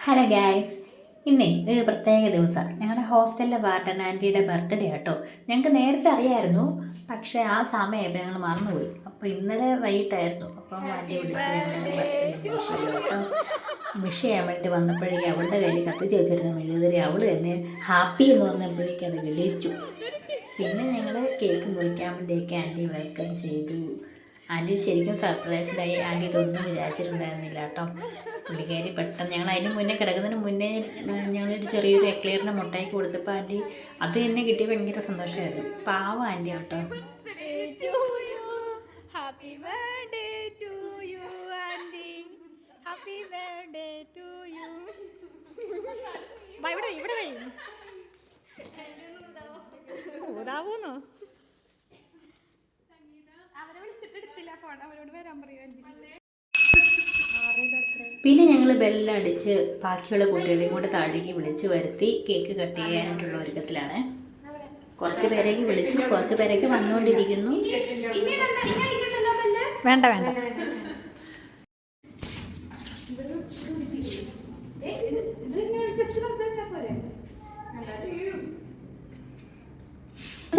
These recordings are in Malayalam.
ഹലോ ഗായ്സ്, ഇന്നേ ഒരു പ്രത്യേക ദിവസം ഞങ്ങളുടെ ഹോസ്റ്റലിലെ വാർഡൻ ആൻറ്റിയുടെ ബർത്ത്ഡേ കേട്ടോ. ഞങ്ങൾക്ക് നേരത്തെ അറിയായിരുന്നു, പക്ഷേ ആ സമയം ഞങ്ങൾ മറന്നുപോയി. അപ്പോൾ ഇന്നലെ വൈകിട്ടായിരുന്നു. അപ്പം ആൻറ്റി വിളിച്ച് ഞങ്ങളുടെ ബർത്ത്ഡേ കേട്ടോ വിഷ് ചെയ്യാൻ വേണ്ടി വന്നപ്പോഴേക്കും അവളുടെ കയ്യിൽ കത്തിച്ച് വെച്ചിരുന്ന മെഴുകുതിരി അവൾ തന്നെ ഹാപ്പി എന്ന് പറഞ്ഞപ്പോഴേക്കും അത് വിളിച്ചു. പിന്നെ ഞങ്ങൾ കേക്ക് മുറിക്കാൻ വേണ്ടിയൊക്കെ ആൻറ്റി വെൽക്കം ചെയ്തു. ആൻറ്റി ശരിക്കും സർപ്രൈസ്ഡായി. ആൻറ്റി ഇതൊന്നും വിചാരിച്ചിട്ടുണ്ടായിരുന്നില്ല കേട്ടോ. പുള്ളിക്കാരി പെട്ടെന്ന് ഞങ്ങൾ അതിന് മുന്നേ കിടക്കുന്നതിന് മുന്നേ ഞങ്ങളൊരു ചെറിയൊരു എക്ലെയറിൻ്റെ മുട്ടായിക്ക് കൊടുത്തപ്പോൾ ആൻറ്റി അത് തന്നെ കിട്ടിയ ഭയങ്കര സന്തോഷമായിരുന്നു. പാവം ആൻറ്റി കേട്ടോ. പിന്നെ ഞങ്ങൾ ബെല്ലടിച്ച് ബാക്കിയുള്ള കുട്ടികളെയും കൂടെ താഴേക്ക് വിളിച്ച് വരുത്തി കേക്ക് കട്ട് ചെയ്യാനായിട്ടുള്ള ഒരുക്കത്തിലാണ്. കുറച്ച് പേരേക്ക് വിളിച്ച് കുറച്ച് പേരേക്ക് വന്നുകൊണ്ടിരിക്കുന്നു. വേണ്ട വേണ്ട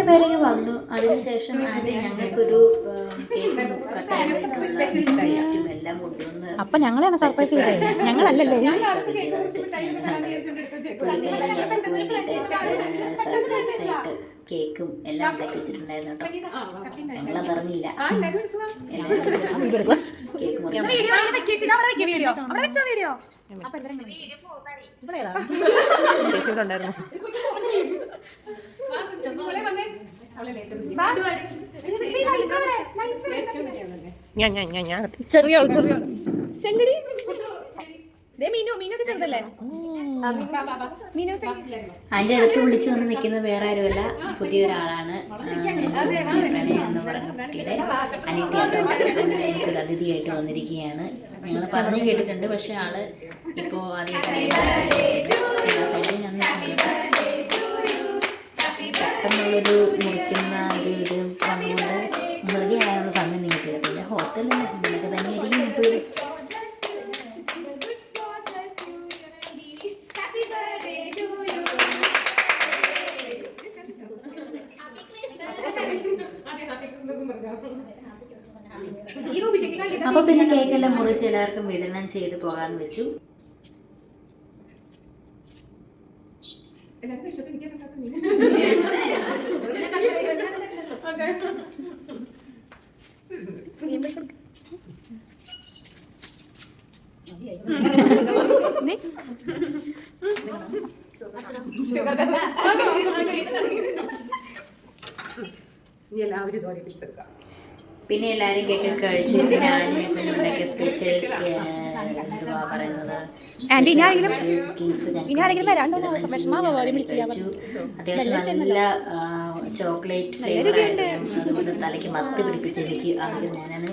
പേരേക്ക് വന്നു. അതിനുശേഷം ആൻറ്റി ഞങ്ങൾക്കൊരു കേക്ക് കട്ടായിട്ടുള്ള എല്ലാം കൊണ്ടുവന്ന് അപ്പൊ ഞങ്ങളാണ് സർപ്രൈസ് ചെയ്തത്, ഞങ്ങളല്ലല്ലേ. സർപ്രൈസായിട്ട് കേക്കും എല്ലാം ഉണ്ടാക്കി വെച്ചിട്ടുണ്ടായിരുന്നു കേട്ടോ. ഞങ്ങളതറിഞ്ഞില്ല. കേക്ക് ചെറിയ അതിൻ്റെ അടുത്ത് വിളിച്ചു വന്ന് നിൽക്കുന്നത് വേറെ ആരുമല്ല, പുതിയൊരാളാണ്. പ്രണയം എന്ന് പറഞ്ഞ കുട്ടിയുടെ അനിയത്തിയായിട്ട് എനിക്കൊരു അതിഥിയായിട്ട് വന്നിരിക്കുകയാണ്. ഞങ്ങൾ പറഞ്ഞു കേട്ടിട്ടുണ്ട്, പക്ഷെ ആള് ഇപ്പോൾ പെട്ടെന്നുള്ളൊരു മുറിക്കുന്ന ഒരു ഇത് വന്നുകൊണ്ട് മുറുകെ ആയുള്ള സമയം നീക്കില്ല. പിന്നെ ഹോസ്റ്റലിൽ നിങ്ങൾക്ക് തന്നെയായിരിക്കും എപ്പോഴും. അപ്പൊ പിന്നെ കേക്കെല്ലാം മുറിച്ച് എല്ലാവർക്കും വിതരണം ചെയ്ത് പോകാന്ന് വെച്ചു. പിന്നെ എല്ലാവരും കേക്ക് കഴിച്ചു. പിന്നെ ആന്റിണ്ടാക്കിയ സ്പെഷ്യൽ എന്തുവാ പറയുന്നത് അത്യാവശ്യം നല്ല ചോക്ലേറ്റ് ഫ്ലേവർ ആയിരുന്നു. അതുകൊണ്ട് തലയ്ക്ക് മത്ത് പിടിപ്പിച്ചെനിക്ക് ആദ്യം ഞാനാണ്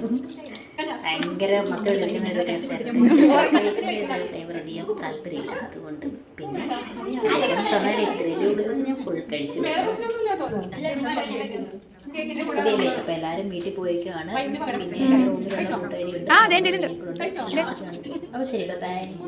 ഭയങ്കര മത്ത് പിടിപ്പിക്കുന്ന ഒരു ടേസ്റ്റായിരുന്നു. ചോക്ലേറ്റിൻ്റെ ഫ്ലേവർ അധികം താല്പര്യമില്ല. അതുകൊണ്ട് പിന്നെ തന്നേരം ഇത്രയും ദിവസം ഞാൻ ഫുൾ കഴിച്ചു. അപ്പൊ എല്ലാരും വീട്ടിൽ പോയിക്കാണ്. പിന്നെ റൂമിലുള്ള കൂട്ടുകാരിയുണ്ട്. അപ്പൊ ശരി, ബൈ.